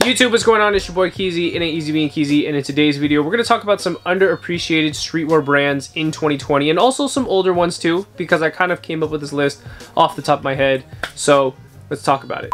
YouTube, what's going on? It's your boy Keezy, it ain't easy being Keezy, and in today's video we're going to talk about some underappreciated streetwear brands in 2020 and also some older ones too, because I kind of came up with this list off the top of my head. So let's talk about it.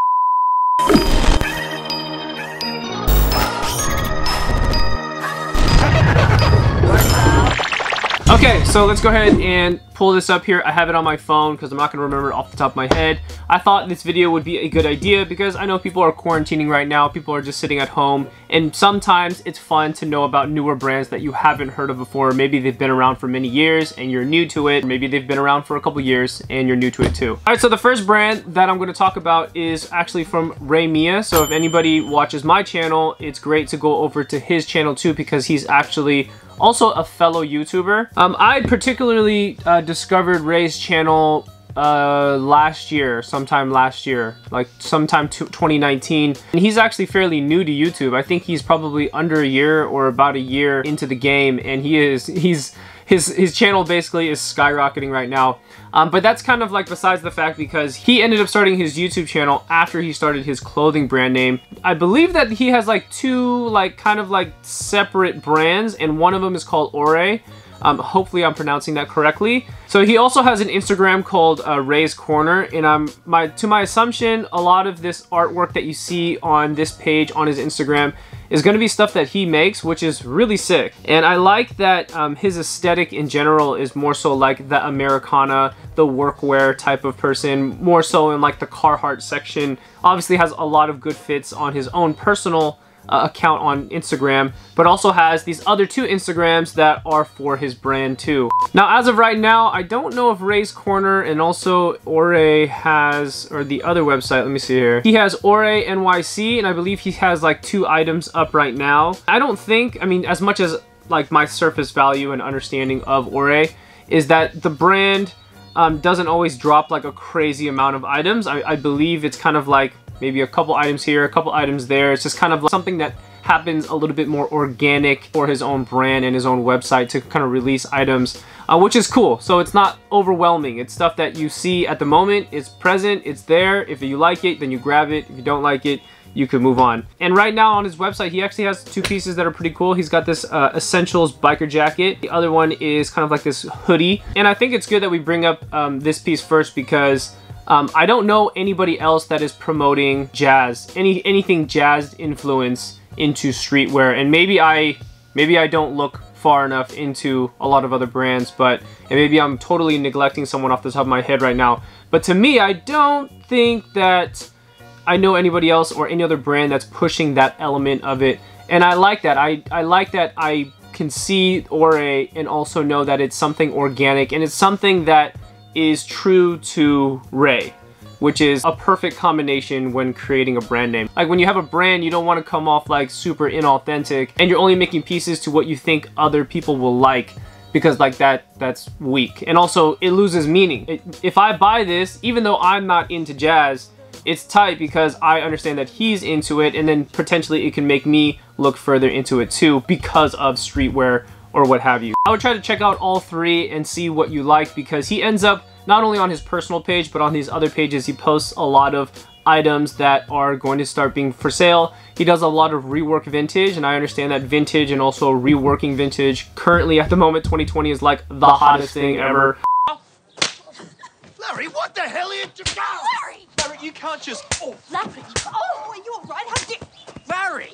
Okay, so let's go ahead and pull this up here. I have it on my phone because I'm not going to remember it off the top of my head. I thought this video would be a good idea because I know people are quarantining right now. People are just sitting at home, and sometimes it's fun to know about newer brands that you haven't heard of before. Maybe they've been around for many years and you're new to it. Maybe they've been around for a couple years and you're new to it too. Alright, so the first brand that I'm going to talk about is actually from Ray Mia. So if anybody watches my channel, it's great to go over to his channel too because he's actually also a fellow YouTuber. I particularly discovered Ray's channel sometime last year, like sometime 2019. And he's actually fairly new to YouTube. I think he's probably under a year or about a year into the game, and his channel basically is skyrocketing right now. But that's kind of like besides the fact because he ended up starting his YouTube channel after he started his clothing brand name. I believe that he has like two kind of separate brands, and one of them is called Ore. Hopefully I'm pronouncing that correctly. So he also has an Instagram called Ray's Corner, and to my assumption, a lot of this artwork that you see on this page on his Instagram is going to be stuff that he makes, which is really sick. And I like that his aesthetic in general is more so like the Americana, the workwear type of person, more so in like the Carhartt section. Obviously has a lot of good fits on his own personal account on Instagram, but also has these other two Instagrams that are for his brand too. Now, as of right now, I don't know if Ray's Corner and also Ore has, or the other website, let me see here. He has Ore NYC, and I believe he has like 2 items up right now. I don't think, I mean, as much as like my surface value and understanding of Ore is that the brand doesn't always drop like a crazy amount of items. I believe it's kind of like maybe a couple items here, a couple items there. It's just kind of like something that happens a little bit more organic for his own brand and his own website to kind of release items, which is cool. So it's not overwhelming. It's stuff that you see at the moment. It's present. It's there. If you like it, then you grab it. If you don't like it, you could move on. And right now on his website, he actually has 2 pieces that are pretty cool. He's got this Essentials biker jacket. The other one is kind of like this hoodie. And I think it's good that we bring up this piece first because I don't know anybody else that is promoting jazz, anything jazz influence into streetwear, and maybe I don't look far enough into a lot of other brands, and maybe I'm totally neglecting someone off the top of my head right now. But to me, I don't think that I know anybody else or any other brand that's pushing that element of it, and I like that. I like that I can see Ore and also know that it's something organic and it's something that is true to Ray, which is a perfect combination when creating a brand name. Like when you have a brand, you don't want to come off like super inauthentic and you're only making pieces to what you think other people will like, because like that's weak. And also it loses meaning. If I buy this, even though I'm not into jazz, it's tight because I understand that he's into it, and then potentially it can make me look further into it too because of streetwear or what have you. I would try to check out all 3 and see what you like, because he ends up not only on his personal page, but on these other pages, he posts a lot of items that are going to start being for sale. He does a lot of rework vintage, and I understand that vintage and also reworking vintage currently at the moment, 2020, is like the hottest thing ever. Larry, what the hell are you doing? Larry! Larry, you can't just... Oh, Larry! Oh, are you alright? How did... Larry!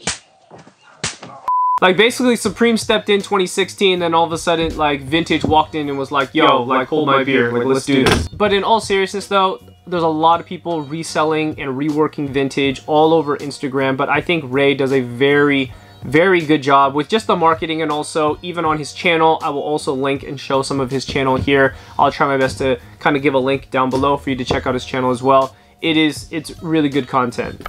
Like basically Supreme stepped in 2016, then all of a sudden like Vintage walked in and was like, yo, like hold my beer, like let's do this. But in all seriousness though, there's a lot of people reselling and reworking vintage all over Instagram, but I think Ray does a very good job with just the marketing, and also even on his channel. I will also link and show some of his channel here. I'll try my best to kind of give a link down below for you to check out his channel as well. It's really good content.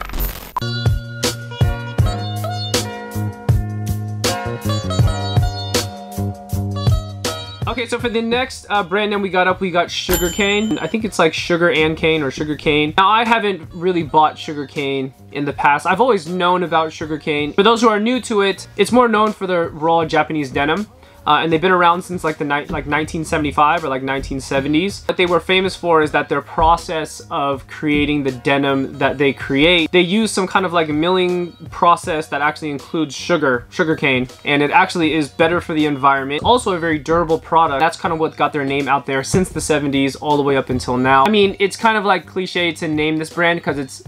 Okay, so for the next brand name we got Sugarcane. I think it's like Sugar and Cane or Sugar Cane. Now, I haven't really bought Sugarcane in the past. I've always known about Sugarcane. For those who are new to it, it's more known for the raw Japanese denim. and they've been around since like 1975 or like 1970s. What they were famous for is that their process of creating the denim that they create, they use some kind of like milling process that actually includes sugarcane, and it actually is better for the environment. Also a very durable product. That's kind of what got their name out there since the 70s all the way up until now. I mean, it's kind of like cliche to name this brand because it's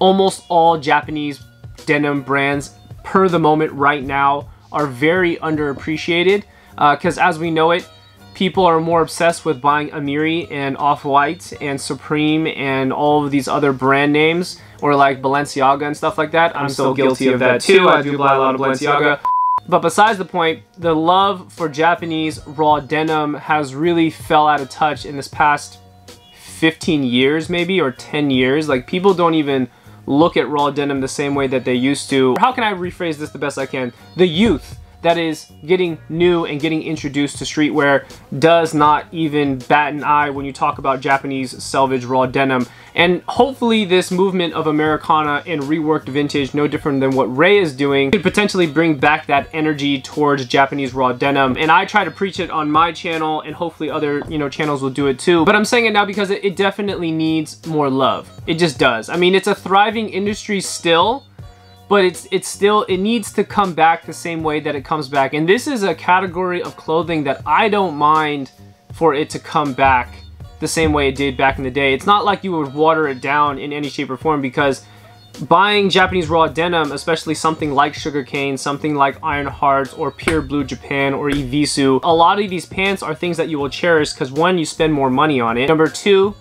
almost all Japanese denim brands per the moment right now are very underappreciated. Because as we know it, people are more obsessed with buying Amiri and Off-White and Supreme and all of these other brand names, or like Balenciaga and stuff like that. I'm so guilty of that too. I do buy a lot of Balenciaga. But besides the point, the love for Japanese raw denim has really fell out of touch in this past 15 years maybe, or 10 years. Like, people don't even look at raw denim the same way that they used to. How can I rephrase this the best I can? The youth that is getting new and getting introduced to streetwear does not even bat an eye when you talk about Japanese selvage raw denim. And hopefully this movement of Americana and reworked vintage, no different than what Ray is doing, could potentially bring back that energy towards Japanese raw denim. And I try to preach it on my channel, and hopefully other, you know, channels will do it too. But I'm saying it now because it definitely needs more love. It just does. I mean, it's a thriving industry still, but it needs to come back the same way that it comes back. And this is a category of clothing that I don't mind for it to come back the same way it did back in the day. It's not like you would water it down in any shape or form, because buying Japanese raw denim, especially something like Sugarcane, something like Iron Hearts or Pure Blue Japan or Evisu, a lot of these pants are things that you will cherish because, one, you spend more money on it. Number two,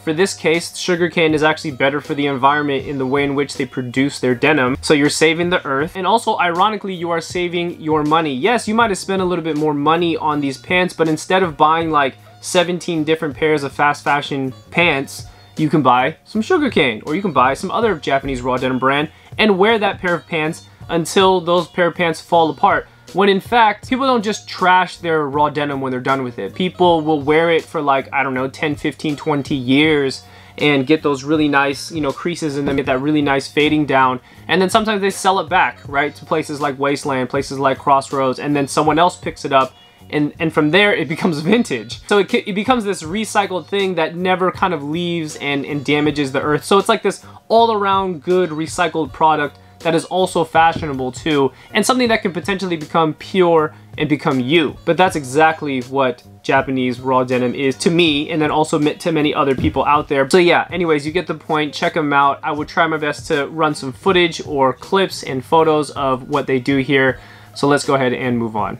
for this case, sugarcane is actually better for the environment in the way in which they produce their denim. So you're saving the earth, and also ironically you are saving your money. Yes, you might have spent a little bit more money on these pants, but instead of buying like 17 different pairs of fast fashion pants, you can buy some sugarcane, or you can buy some other Japanese raw denim brand and wear that pair of pants until those pair of pants fall apart. When in fact, people don't just trash their raw denim when they're done with it. People will wear it for like, I don't know, 10, 15, 20 years and get those really nice, you know, creases in them, get that really nice fading down. And then sometimes they sell it back, right, to places like Wasteland, places like Crossroads, and then someone else picks it up. And from there, it becomes vintage. So it becomes this recycled thing that never kind of leaves and damages the earth. So it's like this all-around good recycled product that is also fashionable too, and something that can potentially become pure and become you. But that's exactly what Japanese raw denim is to me, and then also to many other people out there. So yeah, anyways, you get the point. Check them out. I would try my best to run some footage or clips and photos of what they do here. So let's go ahead and move on.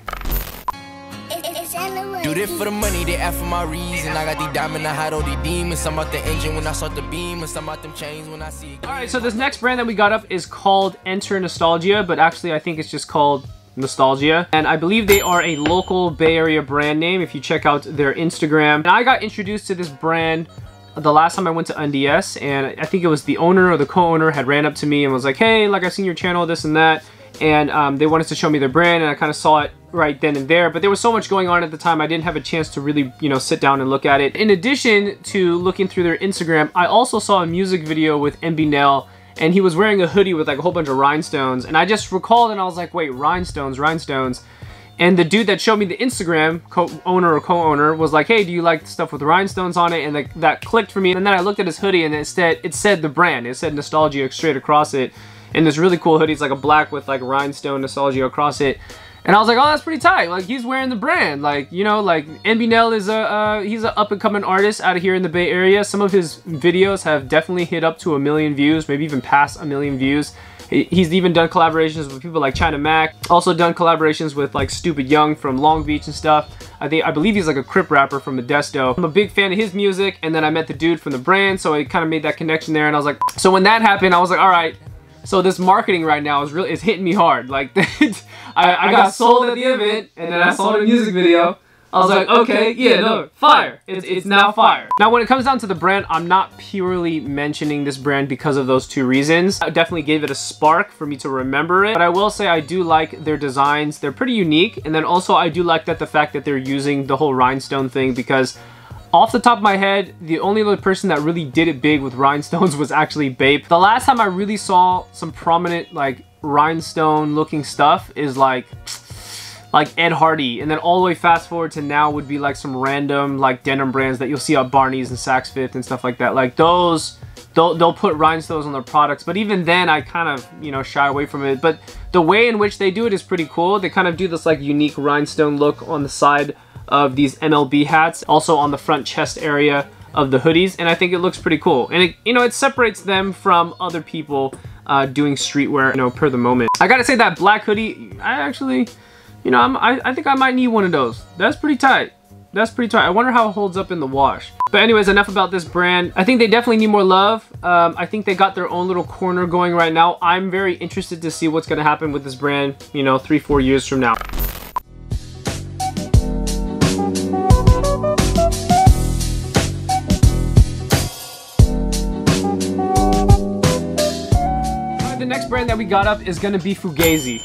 Do this for the money, they ask for my reason. I got the diamond, I hide all the demons. Some out the engine when I start the beam, and some out them chains when I see it. Alright, so this next brand that we got up is called Enter Nostalgia, but actually I think it's just called Nostalgia. And I believe they are a local Bay Area brand name if you check out their Instagram. And I got introduced to this brand the last time I went to Undies, and I think it was the owner or the co-owner had ran up to me and was like, hey, like, I've seen your channel, this and that. And they wanted to show me their brand, and I kind of saw it right then and there, but there was so much going on at the time I didn't have a chance to really, you know, sit down and look at it. In addition to looking through their Instagram, I also saw a music video with MB Nell, and he was wearing a hoodie with like a whole bunch of rhinestones, and I just recalled and I was like, wait, rhinestones. And the dude that showed me the Instagram, owner or co-owner, was like, hey, do you like stuff with rhinestones on it? And like, that clicked for me, and then I looked at his hoodie and it said the brand, it said Nostalgia straight across it. And this really cool hoodie, it's like a black with like rhinestone Nostalgia across it. And I was like, oh, that's pretty tight. Like, he's wearing the brand. Like, you know, like, MB Nell is he's an up-and-coming artist out of here in the Bay Area. Some of his videos have definitely hit up to 1 million views, maybe even past 1 million views. He's even done collaborations with people like China Mac. Also done collaborations with like Stupid Young from Long Beach and stuff. I believe he's like a Crip rapper from Modesto. I'm a big fan of his music, and then I met the dude from the brand, so I kind of made that connection there. And I was like, so when that happened, I was like, all right. So this marketing right now is hitting me hard. Like, I got sold at the event, and then I saw the music video. I was like, okay, yeah, no, fire. It's now fire. Now, when it comes down to the brand, I'm not purely mentioning this brand because of those two reasons. I definitely gave it a spark for me to remember it. But I will say I do like their designs. They're pretty unique. And then also I do like the fact that they're using the whole rhinestone thing, because off the top of my head, the only other person that really did it big with rhinestones was actually Bape. The last time I really saw some prominent like rhinestone looking stuff is like like Ed Hardy, and then all the way fast forward to now would be like some random like denim brands that you'll see at Barney's and Saks Fifth and stuff like that. Like those, they'll put rhinestones on their products, but even then I kind of, you know, shy away from it. But the way in which they do it is pretty cool. They kind of do this like unique rhinestone look on the side of these MLB hats, also on the front chest area of the hoodies, and I think it looks pretty cool. And it, you know, it separates them from other people doing streetwear, you know, per the moment. I gotta say that black hoodie, I actually, you know, I think I might need one of those. That's pretty tight. That's pretty tight. I wonder how it holds up in the wash. But anyways, enough about this brand. I think they definitely need more love. I think they got their own little corner going right now. I'm very interested to see what's gonna happen with this brand, you know, 3-4 years from now. The next brand that we got up is gonna be Fugazi.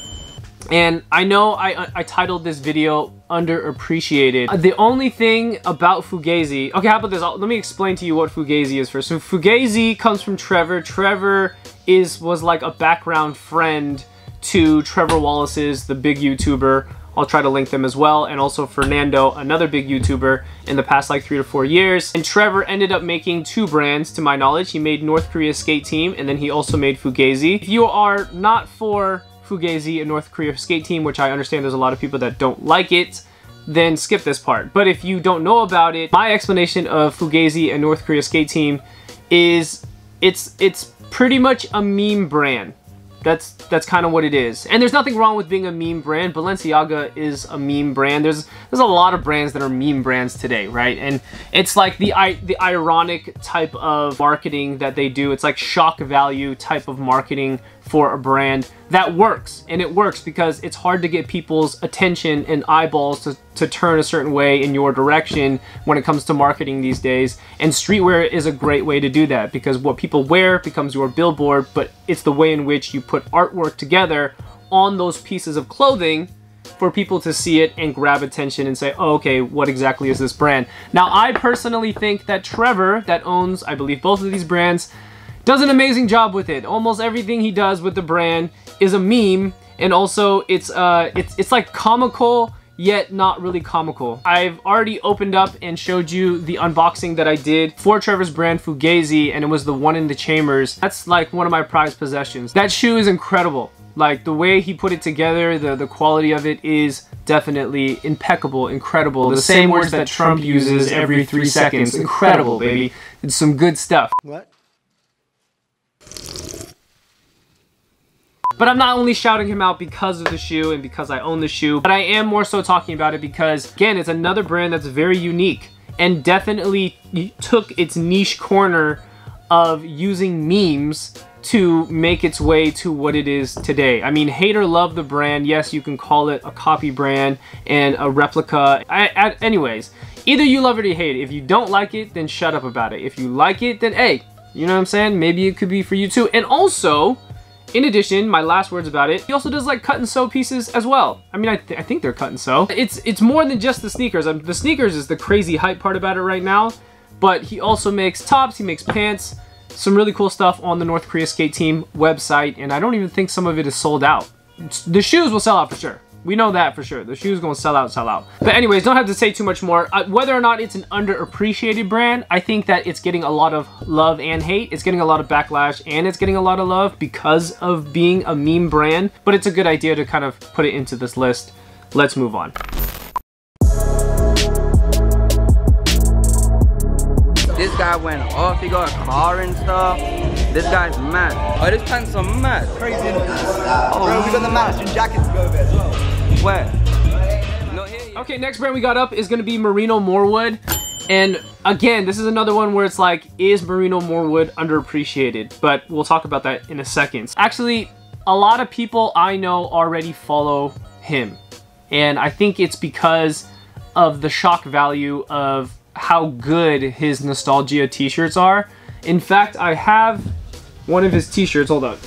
And I know I titled this video Underappreciated. The only thing about Fugazi, okay, how about this? Let me explain to you what Fugazi is first. So Fugazi comes from Trevor. Trevor was like a background friend to Trevor Wallace's, the big YouTuber. I'll try to link them as well. And also Fernando, another big YouTuber in the past like 3 to 4 years. And Trevor ended up making 2 brands to my knowledge. He made North Korea Skate Team, and then he also made Fugazi. If you are not for Fugazi and North Korea Skate Team, which I understand there's a lot of people that don't like it, then skip this part. But if you don't know about it, my explanation of Fugazi and North Korea Skate Team is it's pretty much a meme brand. That's kind of what it is. And there's nothing wrong with being a meme brand. Balenciaga is a meme brand. There's a lot of brands that are meme brands today, right? And it's like the ironic type of marketing that they do. It's like shock value type of marketing for a brand that works. And it works because it's hard to get people's attention and eyeballs to turn a certain way in your direction when it comes to marketing these days. And streetwear is a great way to do that because what people wear becomes your billboard, but it's the way in which you put artwork together on those pieces of clothing for people to see it and grab attention and say, oh, okay, what exactly is this brand? Now, I personally think that Trevor, that owns, I believe, both of these brands, does an amazing job with it. Almost everything he does with the brand is a meme, and also it's like comical yet not really comical. I've already opened up and showed you the unboxing that I did for Trevor's brand Fugazi, and it was the one in the Chambers. That's like one of my prized possessions. That shoe is incredible. Like the way he put it together, the quality of it is definitely impeccable, incredible. The same words that Trump uses every 3 seconds. Incredible, baby. It's some good stuff. What? But I'm not only shouting him out because of the shoe and because I own the shoe, but I am more so talking about it because, again, it's another brand that's very unique and definitely took its niche corner of using memes to make its way to what it is today. I mean, hate or love the brand, yes, you can call it a copy brand and a replica. Anyways, either you love it or you hate it. If you don't like it, then shut up about it. If you like it, then hey, you know what I'm saying? Maybe it could be for you too. And also, in addition, my last words about it, he also does like cut and sew pieces as well. I mean, I think they're cut and sew. It's more than just the sneakers. The sneakers is the crazy hype part about it right now, but he also makes tops, he makes pants, some really cool stuff on the North Korea Skate Team website, and I don't even think some of it is sold out. The shoes will sell out for sure. We know that for sure. The shoe's gonna sell out. But anyways, don't have to say too much more. Whether or not it's an underappreciated brand, I think that it's getting a lot of love and hate. It's getting a lot of backlash and it's getting a lot of love because of being a meme brand. But it's a good idea to kind of put it into this list. Let's move on. This guy went off, he got a car and stuff. This guy's mad. Oh, this pants are mad. Crazy. Oh, bro, we got the matching jackets to go with it as well. Where? No, here. Okay, next brand we got up is gonna be Moreno Wood. And again, this is another one where it's like, is Moreno Wood underappreciated? But we'll talk about that in a second. Actually, a lot of people I know already follow him. And I think it's because of the shock value of how good his nostalgia t-shirts are. In fact, I have one of his t-shirts. Hold on.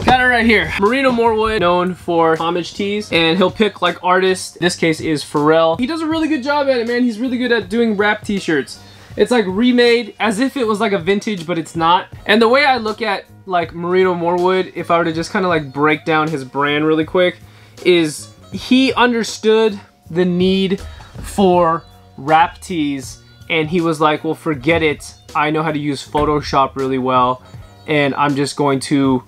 Got it right here. Moreno Wood, known for homage tees, and he'll pick like artists. This case is Pharrell. He does a really good job at it, man. He's really good at doing rap t-shirts. It's like remade as if it was like a vintage, but it's not. And the way I look at like Moreno Wood, if I were to just kind of like break down his brand really quick, is he understood the need for rap tees, and he was like, well, forget it. I know how to use Photoshop really well, and I'm just going to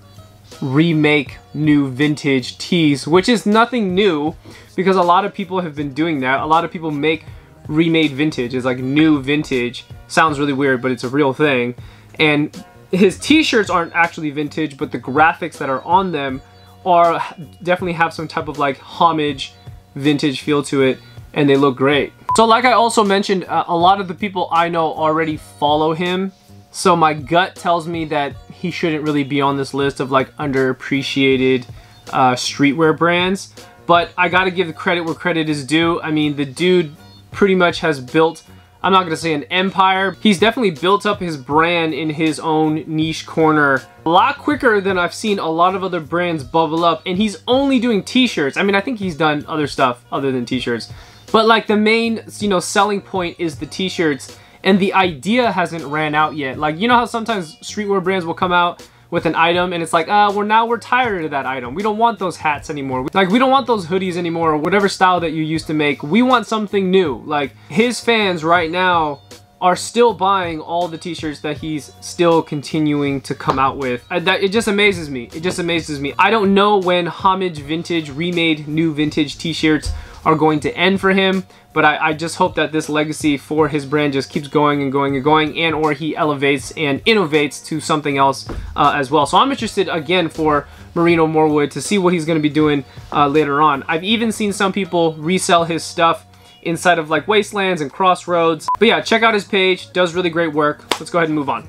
remake new vintage tees, which is nothing new because a lot of people have been doing that. A lot of people make remade vintage. It's like new vintage. Sounds really weird, but it's a real thing. And his t-shirts aren't actually vintage, but the graphics that are on them are definitely have some type of like homage vintage feel to it, and they look great. So like I also mentioned, a lot of the people I know already follow him, so my gut tells me that he shouldn't really be on this list of like underappreciated streetwear brands. But I gotta give the credit where credit is due. I mean, the dude pretty much has built, I'm not gonna say an empire. He's definitely built up his brand in his own niche corner a lot quicker than I've seen a lot of other brands bubble up. And he's only doing t-shirts. I mean, I think he's done other stuff other than t-shirts. But like the main, you know, selling point is the t-shirts. And the idea hasn't ran out yet. Like, you know how sometimes streetwear brands will come out with an item and it's like, we're tired of that item. We don't want those hats anymore. Like, we don't want those hoodies anymore, or whatever style that you used to make. We want something new. Like, his fans right now are still buying all the t-shirts that he's still continuing to come out with. It just amazes me. It just amazes me. I don't know when homage vintage, remade new vintage t-shirts are going to end for him, but I just hope that this legacy for his brand just keeps going and going and going, and or he elevates and innovates to something else as well. So I'm interested again for Moreno Wood to see what he's going to be doing later on. I've even seen some people resell his stuff inside of like Wastelands and Crossroads. But yeah, check out his page. Does really great work. Let's go ahead and move on.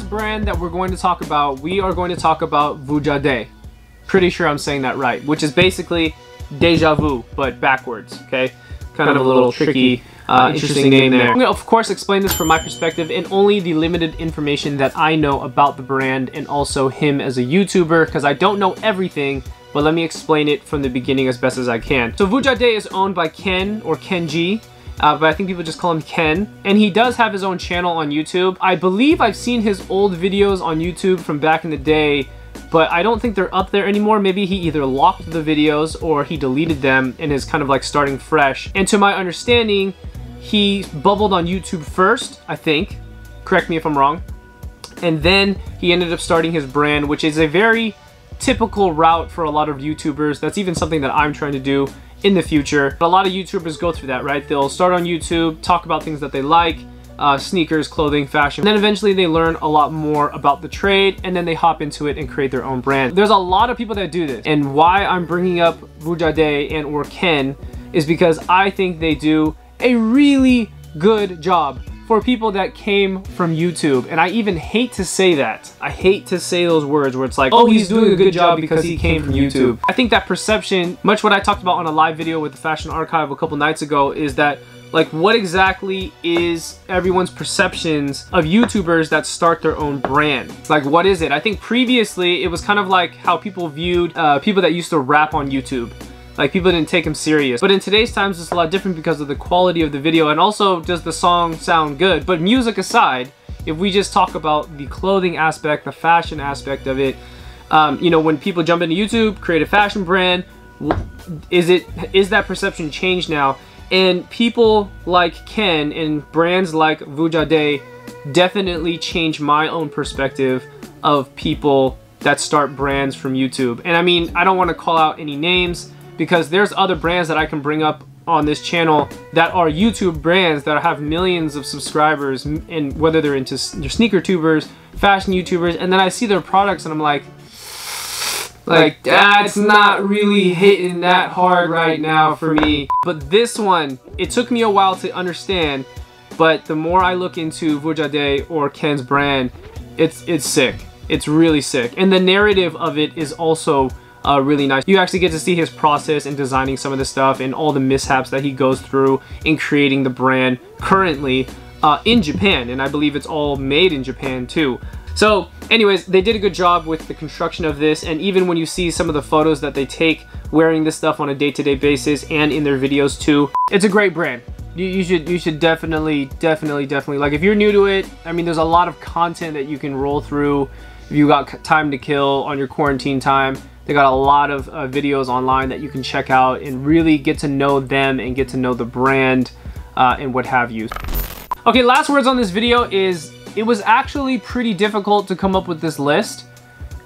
Brand that we're going to talk about, we are going to talk about Vuja. Pretty sure I'm saying that right, which is basically deja vu, but backwards, okay? Kind of a little tricky, interesting name there. I'm going to, of course, explain this from my perspective and only the limited information that I know about the brand and also him as a YouTuber, because I don't know everything, but let me explain it from the beginning as best as I can. So Vuja is owned by Ken, or Kenji, but I think people just call him Ken. And he does have his own channel on YouTube. I believe I've seen his old videos on YouTube from back in the day, but I don't think they're up there anymore. Maybe he either locked the videos or he deleted them and is kind of like starting fresh. And to my understanding, he bubbled on YouTube first, I think. Correct me if I'm wrong. And then he ended up starting his brand, which is a very typical route for a lot of YouTubers. That's even something that I'm trying to do in the future. But a lot of YouTubers go through that, right? They'll start on YouTube, talk about things that they like, sneakers, clothing, fashion. And then eventually they learn a lot more about the trade, and then they hop into it and create their own brand. There's a lot of people that do this. And why I'm bringing up Vuja and or Ken is because I think they do a really good job for people that came from YouTube. And I even hate to say that. I hate to say those words where it's like, oh, he's doing a good job because he came from YouTube. I think that perception, much what I talked about on a live video with the Fashion Archive a couple nights ago, is that like, what exactly is everyone's perceptions of YouTubers that start their own brand? Like, what is it? I think previously it was kind of like how people viewed people that used to rap on YouTube. Like, people didn't take him serious. But in today's times, it's a lot different because of the quality of the video, and also does the song sound good. But music aside, if we just talk about the clothing aspect, the fashion aspect of it, you know, when people jump into YouTube, create a fashion brand, is that perception changed now? And people like Ken and brands like Vuja definitely changed my own perspective of people that start brands from YouTube. And I mean, I don't want to call out any names, because there's other brands that I can bring up on this channel that are YouTube brands that have millions of subscribers, and whether they're into sneaker tubers, fashion YouTubers, and then I see their products and I'm like that's not really hitting that hard right now for me. But this one, it took me a while to understand, but the more I look into Vuja or Ken's brand, it's sick. It's really sick. And the narrative of it is also really nice. You actually get to see his process in designing some of the stuff and all the mishaps that he goes through in creating the brand currently in Japan, and I believe it's all made in Japan too. So anyways, they did a good job with the construction of this, and even when you see some of the photos that they take wearing this stuff on a day-to-day basis and in their videos too. It's a great brand. You should definitely, like, if you're new to it, I mean, there's a lot of content that you can roll through if you got time to kill on your quarantine time. They got a lot of videos online that you can check out and really get to know them and get to know the brand and what have you. Okay, last words on this video is it was actually pretty difficult to come up with this list.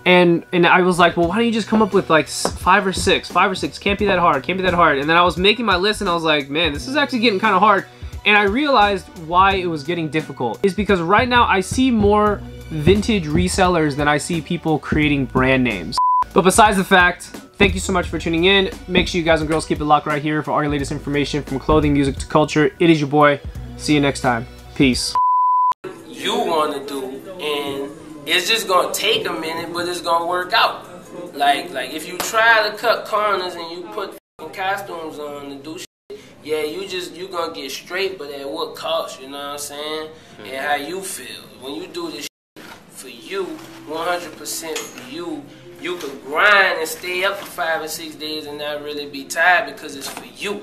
And I was like, well, why don't you just come up with like 5 or 6? 5 or 6, can't be that hard, can't be that hard. And then I was making my list and I was like, man, this is actually getting kind of hard. And I realized why it was getting difficult. It's because right now I see more vintage resellers than I see people creating brand names. But besides the fact, thank you so much for tuning in. Make sure you guys and girls keep it locked right here for all your latest information from clothing, music to culture. It is your boy. See you next time. Peace. You want to do, and it's just gonna take a minute, but it's gonna work out. Like if you try to cut corners and you put costumes on and do shit, yeah, you gonna get straight, but at what cost? You know what I'm saying? And how you feel when you do this shit for you, 100% for you. You could grind and stay up for 5 or 6 days and not really be tired because it's for you.